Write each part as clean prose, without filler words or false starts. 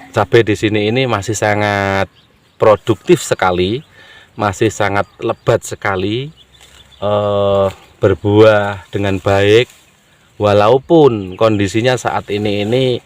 cabai di sini ini masih sangat produktif sekali, masih sangat lebat sekali, berbuah dengan baik, walaupun kondisinya saat ini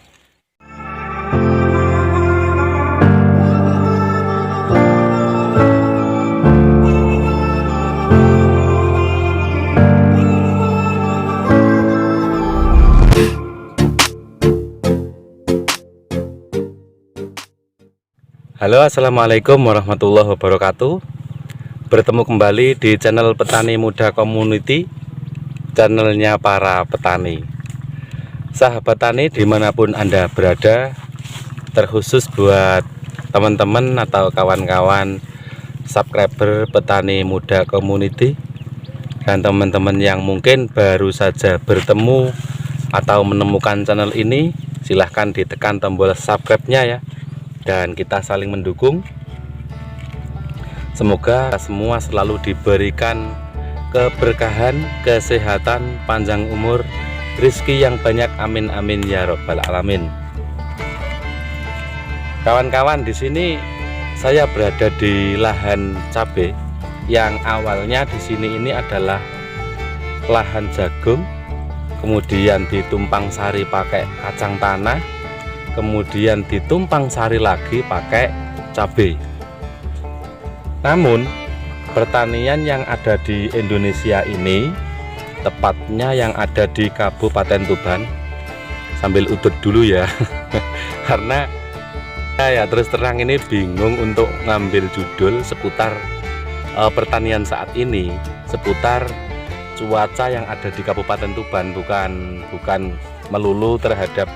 Halo, assalamualaikum warahmatullahi wabarakatuh. Bertemu kembali di channel Petani Muda Community, channelnya para petani. Sahabat tani dimanapun Anda berada, terkhusus buat teman-teman atau kawan-kawan subscriber Petani Muda Community dan teman-teman yang mungkin baru saja bertemu atau menemukan channel ini, silahkan ditekan tombol subscribe-nya ya, dan kita saling mendukung. Semoga semua selalu diberikan keberkahan, kesehatan, panjang umur, rezeki yang banyak, amin amin ya robbal alamin. Kawan-kawan, di sini saya berada di lahan cabai yang awalnya di sini ini adalah lahan jagung, kemudian ditumpang sari pakai kacang tanah, kemudian ditumpang sari lagi pakai cabai. Namun pertanian yang ada di Indonesia ini, tepatnya yang ada di Kabupaten Tuban, sambil utut dulu ya karena ya terus terang ini bingung untuk ngambil judul seputar pertanian saat ini, seputar cuaca yang ada di Kabupaten Tuban, bukan melulu terhadap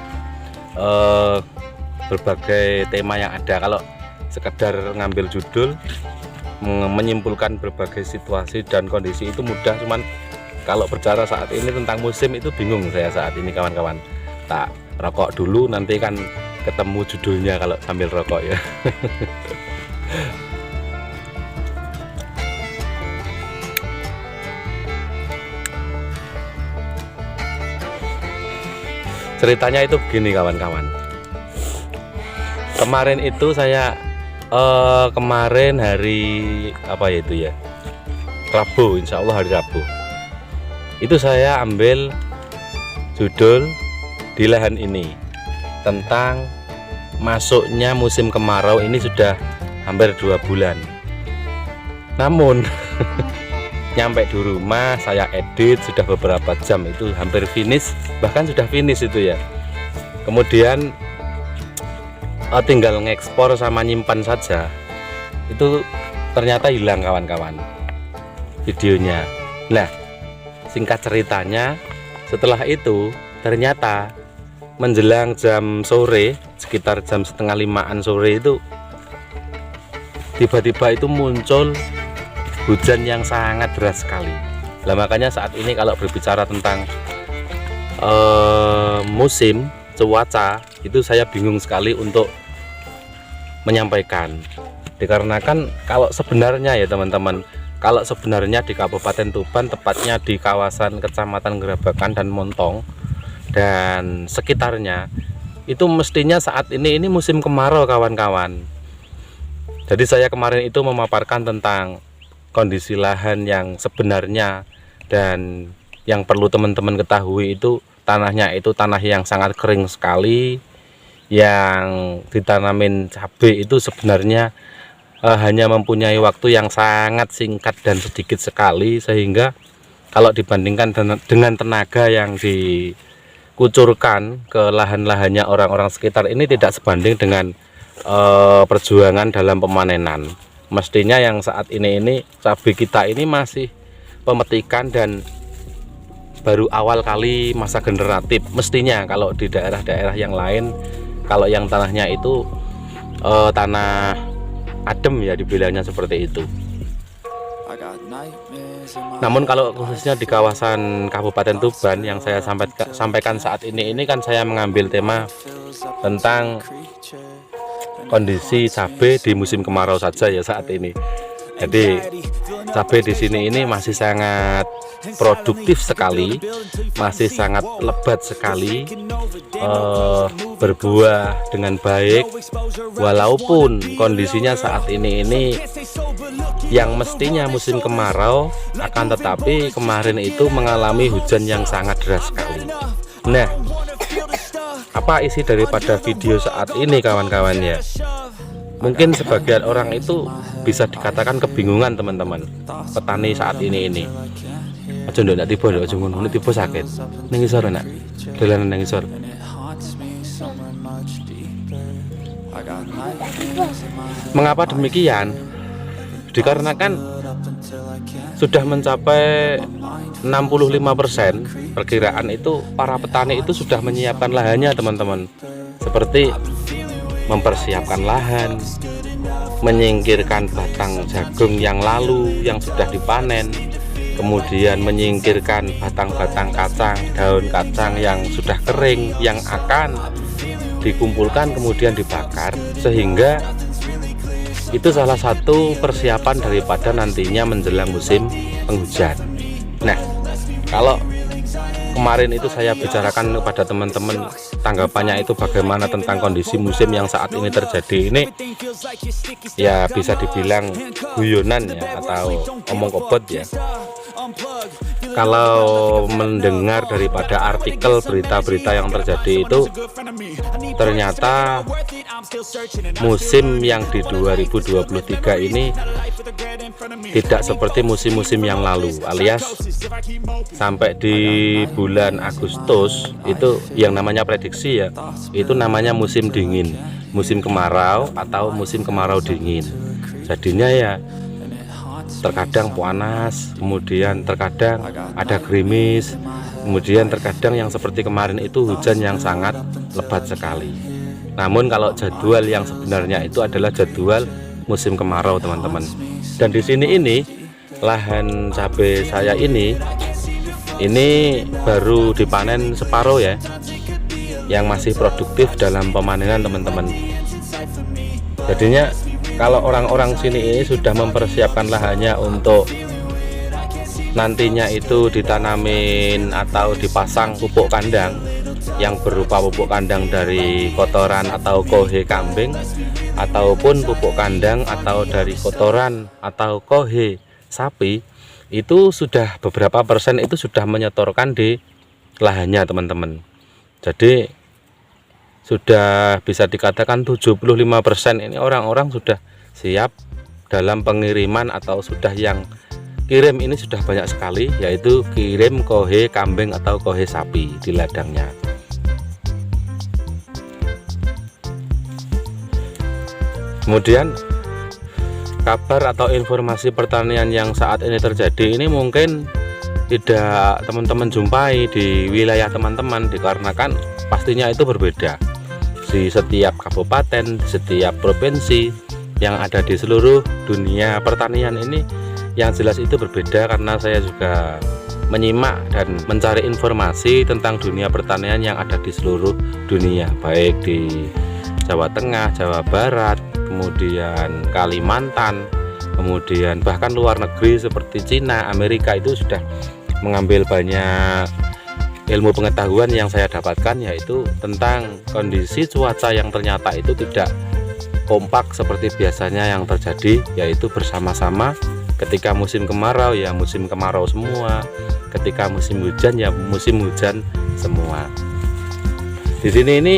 berbagai tema yang ada. Kalau sekedar ngambil judul, menyimpulkan berbagai situasi dan kondisi itu mudah, cuman kalau bicara saat ini tentang musim itu bingung saya saat ini, kawan-kawan. Tak rokok dulu, nanti kan ketemu judulnya kalau sambil rokok ya. Ceritanya itu begini, kawan-kawan. Kemarin itu saya kemarin hari apa ya itu ya, Rabu, insya Allah hari Rabu itu saya ambil judul di lahan ini tentang masuknya musim kemarau. Ini sudah hampir 2 bulan. Namun nyampe di rumah saya edit sudah beberapa jam, itu hampir finish, bahkan sudah finish itu ya. Kemudian tinggal ngekspor sama nyimpan saja, itu ternyata hilang, kawan-kawan, videonya. Nah, singkat ceritanya, setelah itu ternyata menjelang jam sore, sekitar jam 4:30 sore itu tiba-tiba itu muncul hujan yang sangat deras sekali. Nah, makanya saat ini kalau berbicara tentang musim cuaca itu saya bingung sekali untuk menyampaikan, dikarenakan kalau sebenarnya ya teman-teman, kalau sebenarnya di Kabupaten Tuban, tepatnya di kawasan Kecamatan Gerabakan dan Montong dan sekitarnya, itu mestinya saat ini musim kemarau, kawan-kawan. Jadi saya kemarin itu memaparkan tentang kondisi lahan yang sebenarnya, dan yang perlu teman-teman ketahui itu tanahnya itu tanah yang sangat kering sekali, yang ditanamin cabai itu sebenarnya hanya mempunyai waktu yang sangat singkat dan sedikit sekali, sehingga kalau dibandingkan dengan tenaga yang dikucurkan ke lahan-lahannya orang-orang sekitar ini tidak sebanding dengan perjuangan dalam pemanenan. Mestinya yang saat ini cabai kita ini masih pemetikan dan baru awal kali masa generatif. Mestinya kalau di daerah-daerah yang lain, kalau yang tanahnya itu tanah adem ya, dibilangnya seperti itu. Namun kalau khususnya di kawasan Kabupaten Tuban yang saya sampaikan saat ini kan saya mengambil tema tentang kondisi cabai di musim kemarau saja ya saat ini. Jadi cabai di sini ini masih sangat produktif sekali, masih sangat lebat sekali, berbuah dengan baik, walaupun kondisinya saat ini yang mestinya musim kemarau, akan tetapi kemarin itu mengalami hujan yang sangat deras sekali. Nah, apa isi daripada video saat ini kawan-kawan ya? Mungkin sebagian orang itu bisa dikatakan kebingungan teman-teman, petani saat ini. Aja ndak tiba, aja ngono tiba sakit. Ning isor nak. Dolanan ning isor. Mengapa demikian? Dikarenakan sudah mencapai 65% perkiraan itu para petani itu sudah menyiapkan lahannya teman-teman, seperti mempersiapkan lahan, menyingkirkan batang jagung yang lalu yang sudah dipanen, kemudian menyingkirkan batang-batang kacang, daun kacang yang sudah kering yang akan dikumpulkan kemudian dibakar, sehingga itu salah satu persiapan daripada nantinya menjelang musim penghujan. Nah, kalau kemarin itu saya bicarakan kepada teman-teman, tanggapannya itu bagaimana tentang kondisi musim yang saat ini terjadi ini, ya bisa dibilang guyonan ya, atau omong kobot ya. Kalau mendengar daripada artikel berita-berita yang terjadi itu, ternyata musim yang di 2023 ini tidak seperti musim-musim yang lalu, alias sampai di bulan Agustus itu yang namanya prediksi ya, itu namanya musim dingin, musim kemarau atau musim kemarau dingin. Jadinya ya terkadang panas, kemudian terkadang ada gerimis, kemudian terkadang yang seperti kemarin itu hujan yang sangat lebat sekali. Namun kalau jadwal yang sebenarnya itu adalah jadwal musim kemarau teman-teman. Dan di sini ini lahan cabai saya ini baru dipanen separuh ya, yang masih produktif dalam pemanenan teman-teman. Jadinya kalau orang-orang sini ini sudah mempersiapkan lahannya untuk nantinya itu ditanamin atau dipasang pupuk kandang yang berupa pupuk kandang dari kotoran atau kohe kambing, ataupun pupuk kandang atau dari kotoran atau kohe sapi, itu sudah beberapa persen itu sudah menyetorkan di lahannya teman-teman. Jadi sudah bisa dikatakan 75% ini orang-orang sudah siap dalam pengiriman, atau sudah yang kirim ini sudah banyak sekali, yaitu kirim kohe kambing atau kohe sapi di ladangnya. Kemudian kabar atau informasi pertanian yang saat ini terjadi ini mungkin tidak teman-teman jumpai di wilayah teman-teman, dikarenakan pastinya itu berbeda di setiap kabupaten, di setiap provinsi yang ada di seluruh dunia pertanian ini. Yang jelas itu berbeda, karena saya juga menyimak dan mencari informasi tentang dunia pertanian yang ada di seluruh dunia, baik di Jawa Tengah, Jawa Barat, kemudian Kalimantan, kemudian bahkan luar negeri seperti Cina, Amerika, itu sudah mengambil banyak ilmu pengetahuan yang saya dapatkan, yaitu tentang kondisi cuaca yang ternyata itu tidak kompak seperti biasanya yang terjadi, yaitu bersama-sama. Ketika musim kemarau ya musim kemarau semua, ketika musim hujan ya musim hujan semua. Di sini ini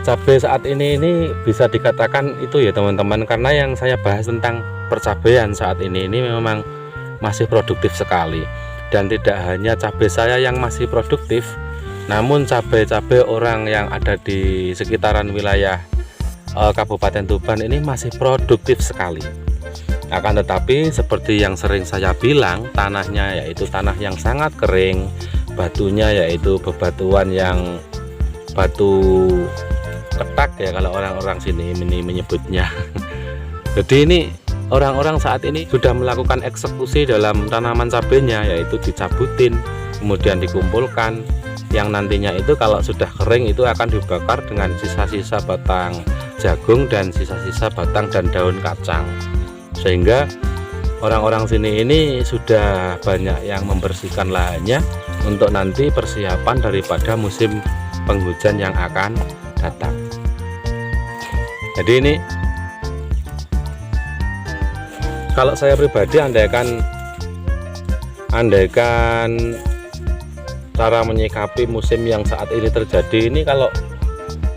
cabai saat ini bisa dikatakan itu ya teman-teman, karena yang saya bahas tentang percabaian saat ini memang masih produktif sekali. Dan tidak hanya cabai saya yang masih produktif, namun cabai-cabai orang yang ada di sekitaran wilayah Kabupaten Tuban ini masih produktif sekali. Akan tetapi seperti yang sering saya bilang, tanahnya yaitu tanah yang sangat kering, batunya yaitu bebatuan yang batu ketak ya kalau orang-orang sini ini menyebutnya. Jadi ini orang-orang saat ini sudah melakukan eksekusi dalam tanaman cabenya, yaitu dicabutin kemudian dikumpulkan, yang nantinya itu kalau sudah kering itu akan dibakar dengan sisa-sisa batang jagung dan sisa-sisa batang dan daun kacang, sehingga orang-orang sini ini sudah banyak yang membersihkan lahannya untuk nanti persiapan daripada musim penghujan yang akan datang. Jadi ini kalau saya pribadi andaikan cara menyikapi musim yang saat ini terjadi ini, kalau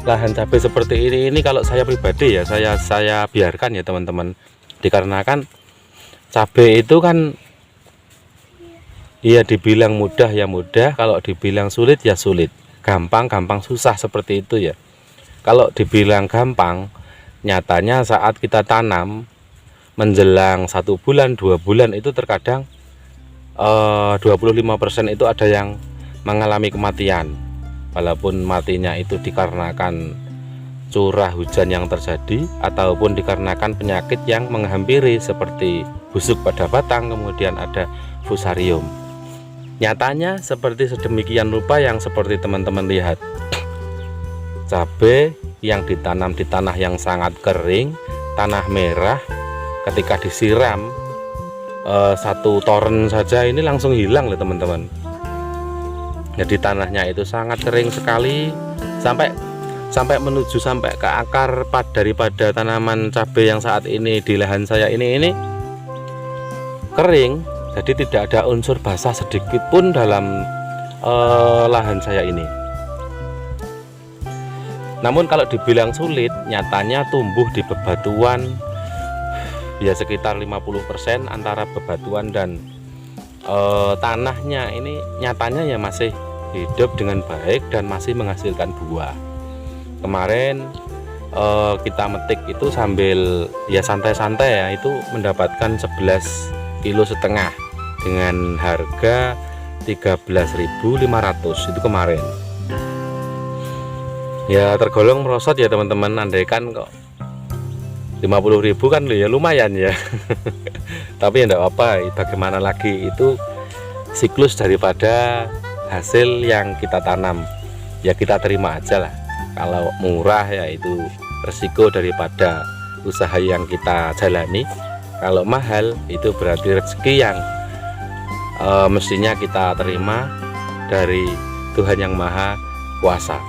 lahan cabai seperti ini kalau saya pribadi ya saya biarkan ya teman-teman, dikarenakan cabai itu kan ya dibilang mudah ya mudah, kalau dibilang sulit ya sulit, gampang susah, seperti itu ya. Kalau dibilang gampang, nyatanya saat kita tanam menjelang 1 bulan 2 bulan itu terkadang 25% itu ada yang mengalami kematian, walaupun matinya itu dikarenakan curah hujan yang terjadi ataupun dikarenakan penyakit yang menghampiri seperti busuk pada batang, kemudian ada fusarium. Nyatanya seperti sedemikian rupa yang seperti teman-teman lihat, cabai yang ditanam di tanah yang sangat kering, tanah merah, ketika disiram 1 toren saja ini langsung hilang loh teman-teman. Jadi tanahnya itu sangat kering sekali, sampai menuju sampai ke akar daripada tanaman cabai yang saat ini di lahan saya ini kering. Jadi tidak ada unsur basah sedikit pun dalam lahan saya ini. Namun kalau dibilang sulit, nyatanya tumbuh di bebatuan ya sekitar 50% antara bebatuan dan tanahnya ini nyatanya ya masih hidup dengan baik dan masih menghasilkan buah. Kemarin kita metik itu sambil ya santai-santai ya, itu mendapatkan 11,5 kilo dengan harga 13.500 itu kemarin. Ya tergolong merosot ya teman-teman, andaikan kok 50.000 kan ya lumayan ya. Tapi enggak apa-apa, bagaimana lagi, itu siklus daripada hasil yang kita tanam, ya kita terima aja lah. Kalau murah ya itu resiko daripada usaha yang kita jalani, kalau mahal itu berarti rezeki yang mestinya kita terima dari Tuhan Yang Maha Kuasa.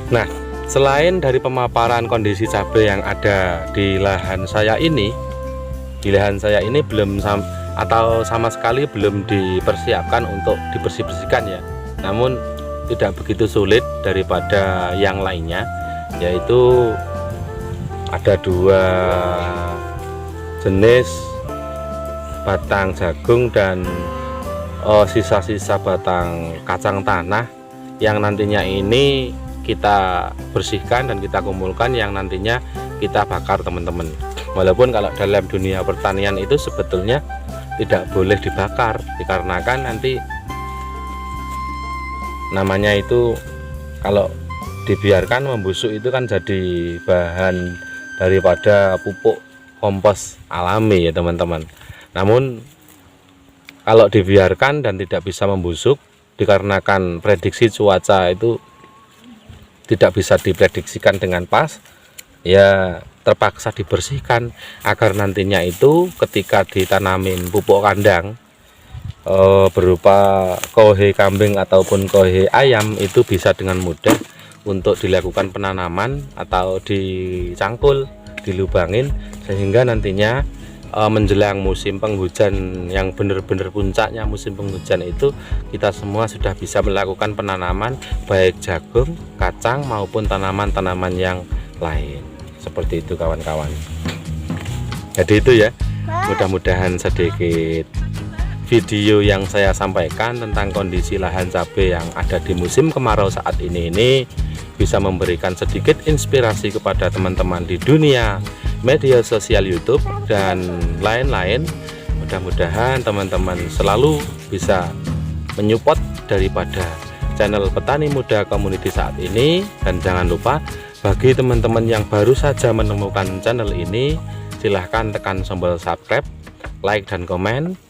Nah, selain dari pemaparan kondisi cabai yang ada di lahan saya ini, belum sama sekali belum dipersiapkan untuk dibersih-bersihkan ya. Namun tidak begitu sulit daripada yang lainnya, yaitu ada 2 jenis batang jagung dan sisa-sisa batang kacang tanah yang nantinya ini kita bersihkan dan kita kumpulkan, yang nantinya kita bakar teman-teman. Walaupun kalau dalam dunia pertanian itu sebetulnya tidak boleh dibakar, dikarenakan nanti namanya itu kalau dibiarkan membusuk itu kan jadi bahan daripada pupuk kompos alami ya teman-teman. Namun kalau dibiarkan dan tidak bisa membusuk dikarenakan prediksi cuaca itu tidak bisa diprediksikan dengan pas, ya terpaksa dibersihkan agar nantinya itu ketika ditanamin pupuk kandang berupa kohe kambing ataupun kohe ayam itu bisa dengan mudah untuk dilakukan penanaman atau dicangkul, dilubangin, sehingga nantinya menjelang musim penghujan yang benar-benar puncaknya musim penghujan itu kita semua sudah bisa melakukan penanaman baik jagung, kacang maupun tanaman-tanaman yang lain. Seperti itu kawan-kawan. Jadi itu ya, mudah-mudahan sedikit video yang saya sampaikan tentang kondisi lahan cabai yang ada di musim kemarau saat ini bisa memberikan sedikit inspirasi kepada teman-teman di dunia media sosial YouTube dan lain-lain. Mudah-mudahan teman-teman selalu bisa menyupport daripada channel Petani Muda Community saat ini. Dan jangan lupa bagi teman-teman yang baru saja menemukan channel ini, silahkan tekan tombol subscribe, like dan komen.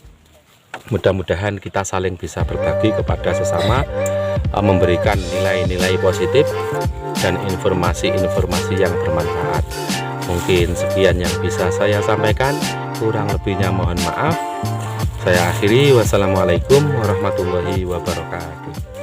Mudah-mudahan kita saling bisa berbagi kepada sesama memberikan nilai-nilai positif dan informasi-informasi yang bermanfaat. Mungkin sekian yang bisa saya sampaikan, kurang lebihnya mohon maaf. Saya akhiri, wassalamualaikum warahmatullahi wabarakatuh.